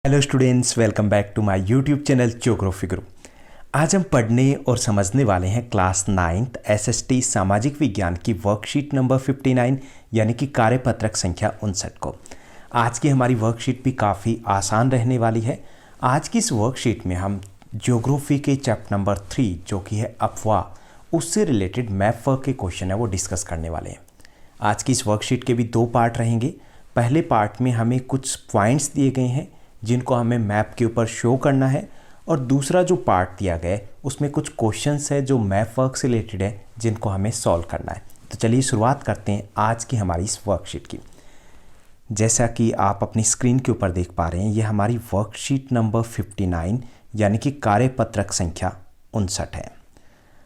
Hello students, welcome back to my YouTube channel geography guru. आज हम पढ़ने और समझने वाले हैं क्लास 9th एसएसटी सामाजिक विज्ञान की वर्कशीट नंबर 59 यानी कि कार्यपत्रक संख्या 59 को। आज की हमारी वर्कशीट भी काफ़ी आसान रहने वाली है। आज की इस वर्कशीट में हम ज्योग्राफी के चैप्टर नंबर 3 जो कि है अफवाह, उससे रिलेटेड मैप वर्क के क्वेश्चन है वो डिस्कस करने वाले हैं। आज की इस वर्कशीट के भी दो पार्ट रहेंगे। पहले पार्ट में हमें कुछ पॉइंट्स दिए गए हैं जिनको हमें मैप के ऊपर शो करना है, और दूसरा जो पार्ट दिया गया है उसमें कुछ क्वेश्चंस है जो मैप वर्क से रिलेटेड है जिनको हमें सॉल्व करना है। तो चलिए शुरुआत करते हैं आज की हमारी इस वर्कशीट की। जैसा कि आप अपनी स्क्रीन के ऊपर देख पा रहे हैं, ये हमारी वर्कशीट नंबर 59 यानी कि कार्यपत्रक संख्या 59 है।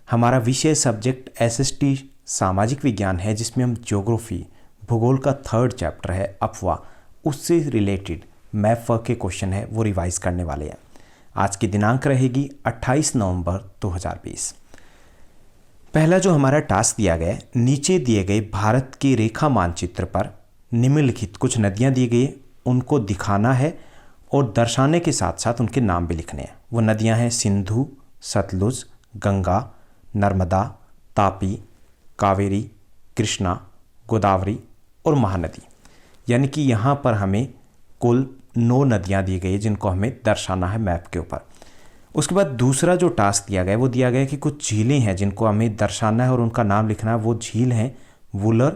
हमारा विषय सब्जेक्ट एसएसटी सामाजिक विज्ञान है, जिसमें हम ज्योग्राफी भूगोल का 3rd चैप्टर है अफवाह, उससे रिलेटेड मैप वर्क के क्वेश्चन है वो रिवाइज करने वाले हैं। आज की दिनांक रहेगी 28 नवंबर 2020। पहला जो हमारा टास्क दिया गया है, नीचे दिए गए भारत के रेखा मानचित्र पर निम्नलिखित कुछ नदियां दी गई, उनको दिखाना है और दर्शाने के साथ साथ उनके नाम भी लिखने हैं। वो नदियां हैं सिंधु, सतलुज, गंगा, नर्मदा, तापी, कावेरी, कृष्णा, गोदावरी और महानदी। यानी कि यहाँ पर हमें कुल 9 नदियाँ दी गई जिनको हमें दर्शाना है मैप के ऊपर। उसके बाद दूसरा जो टास्क दिया गया है वो दिया गया है कि कुछ झीलें हैं जिनको हमें दर्शाना है और उनका नाम लिखना है। वो झील हैं वुलर,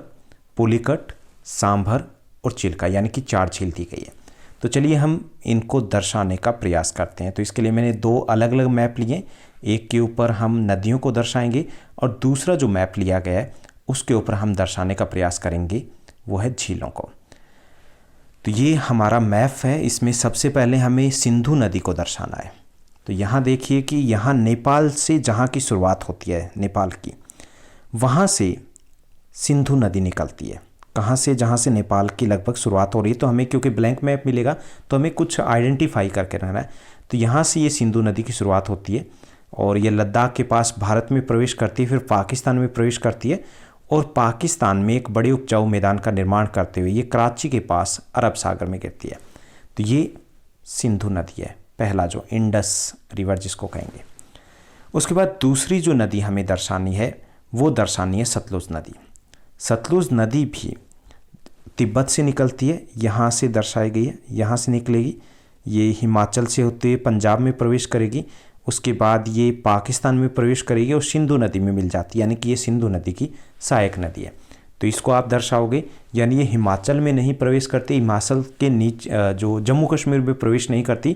पुलिकट, सांभर और चिल्का, यानी कि 4 झील दी गई है। तो चलिए हम इनको दर्शाने का प्रयास करते हैं। तो इसके लिए मैंने 2 अलग अलग मैप लिए। एक के ऊपर हम नदियों को दर्शाएंगे और दूसरा जो मैप लिया गया है उसके ऊपर हम दर्शाने का प्रयास करेंगे, वो है झीलों को। तो ये हमारा मैप है। इसमें सबसे पहले हमें सिंधु नदी को दर्शाना है। तो यहाँ देखिए कि यहाँ नेपाल से जहाँ की शुरुआत होती है नेपाल की, वहाँ से सिंधु नदी निकलती है। कहाँ से? जहाँ से नेपाल की लगभग शुरुआत हो रही है। तो हमें क्योंकि ब्लैंक मैप मिलेगा तो हमें कुछ आइडेंटिफाई करके रहना है। तो यहाँ से ये सिंधु नदी की शुरुआत होती है और ये लद्दाख के पास भारत में प्रवेश करती है, फिर पाकिस्तान में प्रवेश करती है और पाकिस्तान में एक बड़े उपजाऊ मैदान का निर्माण करते हुए ये कराची के पास अरब सागर में गिरती है। तो ये सिंधु नदी है, पहला जो इंडस रिवर जिसको कहेंगे। उसके बाद दूसरी जो नदी हमें दर्शानी है वो दर्शानी है सतलुज नदी। सतलुज नदी भी तिब्बत से निकलती है, यहाँ से दर्शाई गई है। यहाँ से निकलेगी, ये हिमाचल से होते हुए पंजाब में प्रवेश करेगी, उसके बाद ये पाकिस्तान में प्रवेश करेगी और सिंधु नदी में मिल जाती है, यानी कि ये सिंधु नदी की सहायक नदी है। तो इसको आप दर्शाओगे, यानी ये हिमाचल में नहीं प्रवेश करती, हिमाचल के नीचे जो जम्मू कश्मीर में प्रवेश नहीं करती,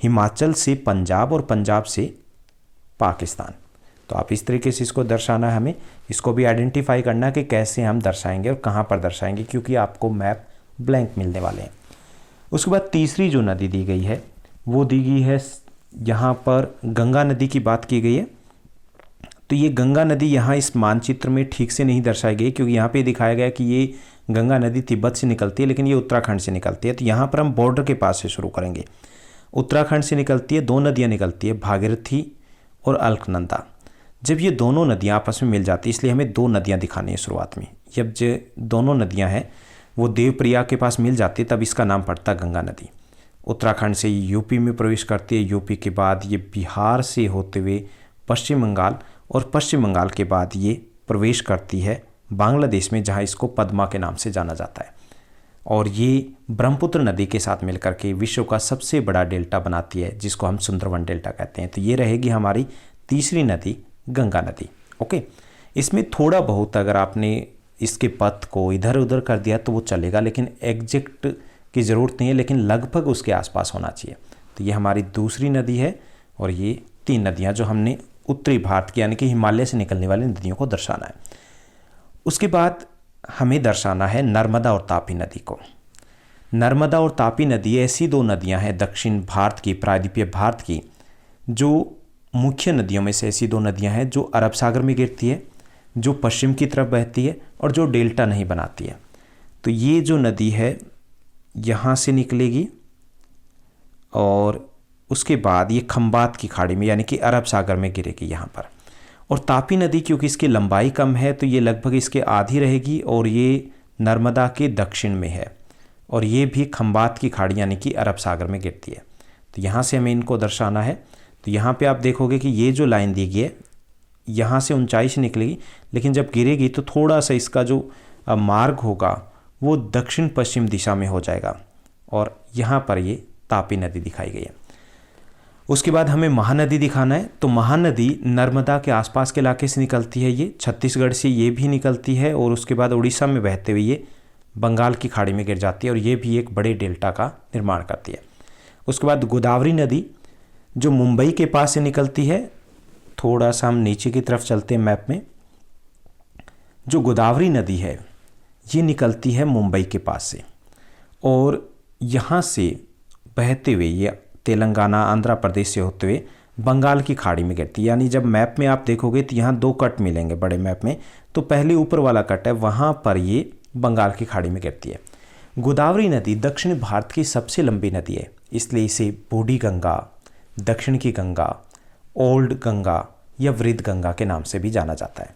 हिमाचल से पंजाब और पंजाब से पाकिस्तान। तो आप इस तरीके से इसको दर्शाना है हमें। इसको भी आइडेंटिफाई करना है कि कैसे हम दर्शाएंगे और कहाँ पर दर्शाएंगे, क्योंकि आपको मैप ब्लैंक मिलने वाले हैं। उसके बाद तीसरी जो नदी दी गई है वो दी गई है, यहाँ पर गंगा नदी की बात की गई है। तो ये गंगा नदी यहाँ इस मानचित्र में ठीक से नहीं दर्शाई गई, क्योंकि यहाँ पे दिखाया गया कि ये गंगा नदी तिब्बत से निकलती है, लेकिन ये उत्तराखंड से निकलती है। तो यहाँ पर हम बॉर्डर के पास से शुरू करेंगे। उत्तराखंड से निकलती है, 2 नदियाँ निकलती है, भागीरथी और अलकनंदा। जब ये दोनों नदियाँ आपस में मिल जाती है, इसलिए हमें 2 नदियाँ दिखानी है शुरुआत में। जब जो दोनों नदियाँ हैं वो देवप्रयाग के पास मिल जाती है, तब इसका नाम पड़ता है गंगा नदी। उत्तराखंड से यूपी में प्रवेश करती है, यूपी के बाद ये बिहार से होते हुए पश्चिम बंगाल, और पश्चिम बंगाल के बाद ये प्रवेश करती है बांग्लादेश में, जहाँ इसको पद्मा के नाम से जाना जाता है। और ये ब्रह्मपुत्र नदी के साथ मिलकर के विश्व का सबसे बड़ा डेल्टा बनाती है, जिसको हम सुंदरवन डेल्टा कहते हैं। तो ये रहेगी हमारी तीसरी नदी, गंगा नदी। ओके, इसमें थोड़ा बहुत अगर आपने इसके पथ को इधर उधर कर दिया तो वो चलेगा, लेकिन एग्जैक्ट की ज़रूरत नहीं है, लेकिन लगभग उसके आसपास होना चाहिए। तो ये हमारी दूसरी नदी है और ये 3 नदियाँ जो हमने उत्तरी भारत की यानी कि हिमालय से निकलने वाली नदियों को दर्शाना है। उसके बाद हमें दर्शाना है नर्मदा और तापी नदी को। नर्मदा और तापी नदी ऐसी 2 नदियाँ हैं दक्षिण भारत की, प्रायद्वीपीय भारत की, जो मुख्य नदियों में से ऐसी 2 नदियाँ हैं जो अरब सागर में गिरती है, जो पश्चिम की तरफ बहती है और जो डेल्टा नहीं बनाती है। तो ये जो नदी है यहाँ से निकलेगी और उसके बाद ये खंबात की खाड़ी में यानी कि अरब सागर में गिरेगी यहाँ पर। और तापी नदी क्योंकि इसकी लंबाई कम है तो ये लगभग इसके आधी रहेगी और ये नर्मदा के दक्षिण में है। और ये भी खंबात की खाड़ी यानी कि अरब सागर में गिरती है। तो यहाँ से हमें इनको दर्शाना है। तो यहाँ पे आप देखोगे कि ये जो लाइन दी गई है यहाँ से ऊंचाई से निकलेगी, लेकिन जब गिरेगी तो थोड़ा सा इसका जो मार्ग होगा वो दक्षिण पश्चिम दिशा में हो जाएगा, और यहाँ पर ये तापी नदी दिखाई गई है। उसके बाद हमें महानदी दिखाना है। तो महानदी नर्मदा के आसपास के इलाके से निकलती है, ये छत्तीसगढ़ से ये भी निकलती है, और उसके बाद उड़ीसा में बहते हुए ये बंगाल की खाड़ी में गिर जाती है, और ये भी एक बड़े डेल्टा का निर्माण करती है। उसके बाद गोदावरी नदी जो मुंबई के पास से निकलती है, थोड़ा सा हम नीचे की तरफ चलते हैं मैप में। जो गोदावरी नदी है ये निकलती है मुंबई के पास से, और यहाँ से बहते हुए ये तेलंगाना आंध्र प्रदेश से होते हुए बंगाल की खाड़ी में गिरती है। यानी जब मैप में आप देखोगे तो यहाँ दो कट मिलेंगे बड़े मैप में। तो पहले ऊपर वाला कट है, वहाँ पर ये बंगाल की खाड़ी में गिरती है। गोदावरी नदी दक्षिण भारत की सबसे लंबी नदी है, इसलिए इसे बूढ़ी गंगा, दक्षिण की गंगा, ओल्ड गंगा या वृद्ध गंगा के नाम से भी जाना जाता है।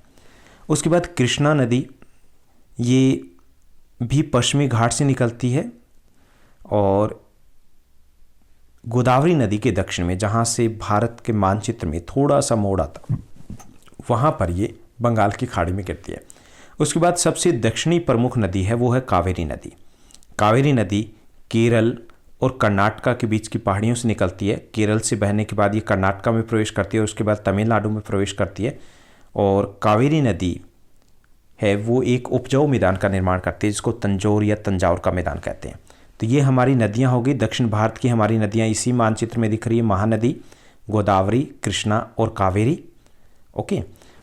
उसके बाद कृष्णा नदी, ये भी पश्चिमी घाट से निकलती है, और गोदावरी नदी के दक्षिण में जहाँ से भारत के मानचित्र में थोड़ा सा मोड़ आता वहाँ पर ये बंगाल की खाड़ी में गिरती है। उसके बाद सबसे दक्षिणी प्रमुख नदी है वो है कावेरी नदी। कावेरी नदी केरल और कर्नाटका के बीच की पहाड़ियों से निकलती है। केरल से बहने के बाद ये कर्नाटका में प्रवेश करती है, उसके बाद तमिलनाडु में प्रवेश करती है। और कावेरी नदी है वो एक उपजाऊ मैदान का निर्माण करती है, जिसको तंजौर या तंजाउर का मैदान कहते हैं। तो ये हमारी नदियाँ हो गई। दक्षिण भारत की हमारी नदियाँ इसी मानचित्र में दिख रही है, महानदी, गोदावरी, कृष्णा और कावेरी। ओके,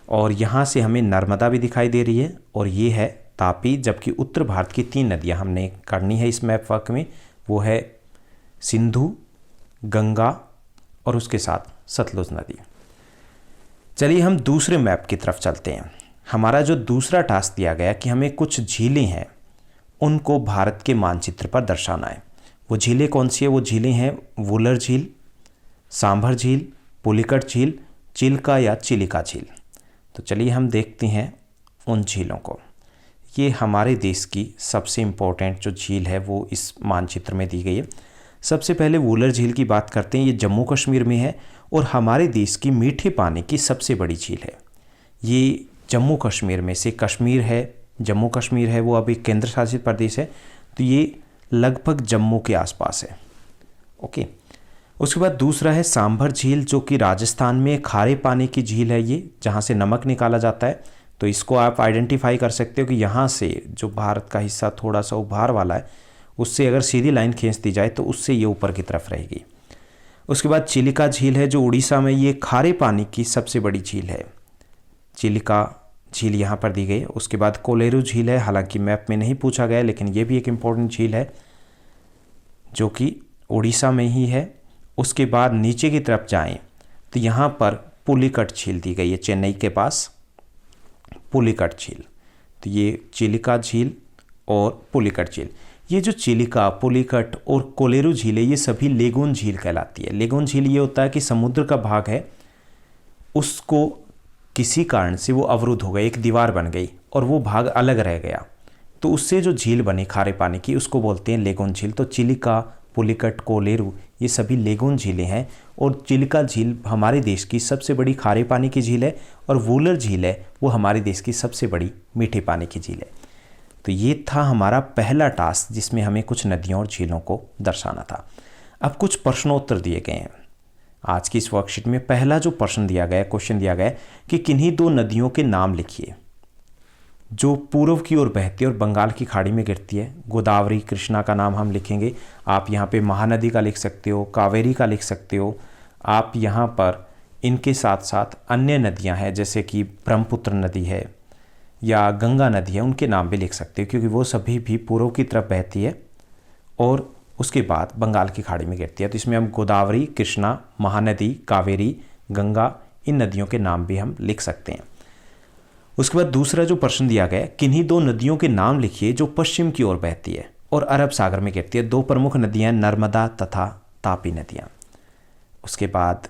और यहाँ से हमें नर्मदा भी दिखाई दे रही है, और ये है तापी। जबकि उत्तर भारत की 3 नदियाँ हमने करनी है इस मैप वर्क में, वो है सिंधु, गंगा और उसके साथ सतलुज नदी। चलिए हम दूसरे मैप की तरफ चलते हैं। हमारा जो दूसरा टास्क दिया गया कि हमें कुछ झीलें हैं उनको भारत के मानचित्र पर दर्शाना है। वो झीलें कौन सी है? वो झीलें हैं वुलर झील, सांभर झील, पुलिकट झील, चिल्का या चिलिका झील। तो चलिए हम देखते हैं उन झीलों को। ये हमारे देश की सबसे इम्पोर्टेंट जो झील है वो इस मानचित्र में दी गई है। सबसे पहले वुलर झील की बात करते हैं। ये जम्मू कश्मीर में है और हमारे देश की मीठे पानी की सबसे बड़ी झील है। ये जम्मू कश्मीर में से कश्मीर है, जम्मू कश्मीर है वो अभी केंद्र शासित प्रदेश है, तो ये लगभग जम्मू के आसपास है। ओके, उसके बाद दूसरा है सांभर झील, जो कि राजस्थान में खारे पानी की झील है, ये जहाँ से नमक निकाला जाता है। तो इसको आप आइडेंटिफाई कर सकते हो कि यहाँ से जो भारत का हिस्सा थोड़ा सा उभार वाला है, उससे अगर सीधी लाइन खींच दी जाए तो उससे ये ऊपर की तरफ रहेगी। उसके बाद चिलिका झील है जो उड़ीसा में, ये खारे पानी की सबसे बड़ी झील है। चिलिका झील यहाँ पर दी गई है। उसके बाद कोलेरू झील है, हालांकि मैप में नहीं पूछा गया लेकिन ये भी एक इम्पोर्टेंट झील है जो कि उड़ीसा में ही है। उसके बाद नीचे की तरफ जाएं तो यहाँ पर पुलिकट झील दी गई है, चेन्नई के पास पुलिकट झील। तो ये चिलिका झील और पुलिकट झील, ये जो चिलिका, पुलिकट और कोलेरू झील है ये सभी लेगून झील कहलाती है। लेगून झील ये होता है कि समुद्र का भाग है उसको किसी कारण से वो अवरुद्ध हो गया, एक दीवार बन गई और वो भाग अलग रह गया, तो उससे जो झील बनी खारे पानी की उसको बोलते हैं लेगून झील। तो चिलिका, पुलिकट, कोलेरू ये सभी लेगून झीलें हैं। और चिलिका झील हमारे देश की सबसे बड़ी खारे पानी की झील है और वुलर झील है वो हमारे देश की सबसे बड़ी मीठे पानी की झील है। तो ये था हमारा पहला टास्क जिसमें हमें कुछ नदियों और झीलों को दर्शाना था। अब कुछ प्रश्नोत्तर दिए गए हैं आज की इस वर्कशीट में। पहला जो प्रश्न दिया गया, क्वेश्चन दिया गया कि किन्हीं 2 नदियों के नाम लिखिए जो पूर्व की ओर बहती है और बंगाल की खाड़ी में गिरती है। गोदावरी, कृष्णा का नाम हम लिखेंगे। आप यहाँ पे महानदी का लिख सकते हो, कावेरी का लिख सकते हो। आप यहाँ पर इनके साथ साथ अन्य नदियाँ हैं जैसे कि ब्रह्मपुत्र नदी है या गंगा नदी है, उनके नाम भी लिख सकते हो क्योंकि वो सभी भी पूर्व की तरफ बहती है और उसके बाद बंगाल की खाड़ी में गिरती है। तो इसमें हम गोदावरी, कृष्णा, महानदी, कावेरी, गंगा इन नदियों के नाम भी हम लिख सकते हैं। उसके बाद दूसरा जो प्रश्न दिया गया, किन्हीं 2 नदियों के नाम लिखिए जो पश्चिम की ओर बहती है और अरब सागर में गिरती है। 2 प्रमुख नदियां नर्मदा तथा तापी नदियां। उसके बाद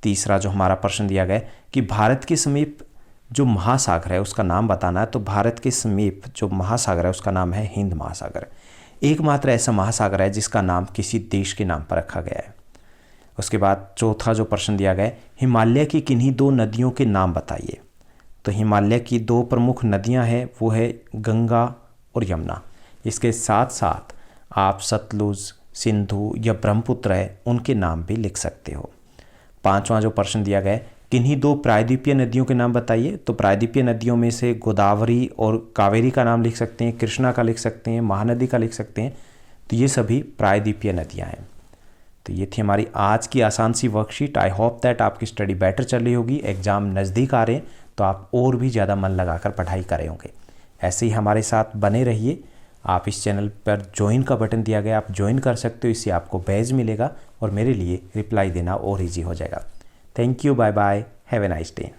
तीसरा जो हमारा प्रश्न दिया गया कि भारत के समीप जो महासागर है उसका नाम बताना है। तो भारत के समीप जो महासागर है उसका नाम है हिंद महासागर। एकमात्र ऐसा महासागर है जिसका नाम किसी देश के नाम पर रखा गया है। उसके बाद चौथा जो प्रश्न दिया गया है, हिमालय की किन्हीं 2 नदियों के नाम बताइए। तो हिमालय की 2 प्रमुख नदियां हैं, वो है गंगा और यमुना। इसके साथ साथ आप सतलुज, सिंधु या ब्रह्मपुत्र है उनके नाम भी लिख सकते हो। 5वां जो प्रश्न दिया गया है, किन्हीं 2 प्रायद्वीपीय नदियों के नाम बताइए। तो प्रायद्वीपीय नदियों में से गोदावरी और कावेरी का नाम लिख सकते हैं, कृष्णा का लिख सकते हैं, महानदी का लिख सकते हैं। तो ये सभी प्रायद्वीपीय नदियाँ हैं। तो ये थी हमारी आज की आसान सी वर्कशीट। आई होप दैट आपकी स्टडी बेटर चल रही होगी। एग्ज़ाम नज़दीक आ रहे हैं तो आप और भी ज़्यादा मन लगाकर पढ़ाई करे होंगे। ऐसे ही हमारे साथ बने रहिए। आप इस चैनल पर ज्वाइन का बटन दिया गया, आप ज्वाइन कर सकते हो। इससे आपको बैज मिलेगा और मेरे लिए रिप्लाई देना और ईजी हो जाएगा। Thank you, bye bye, have a nice day.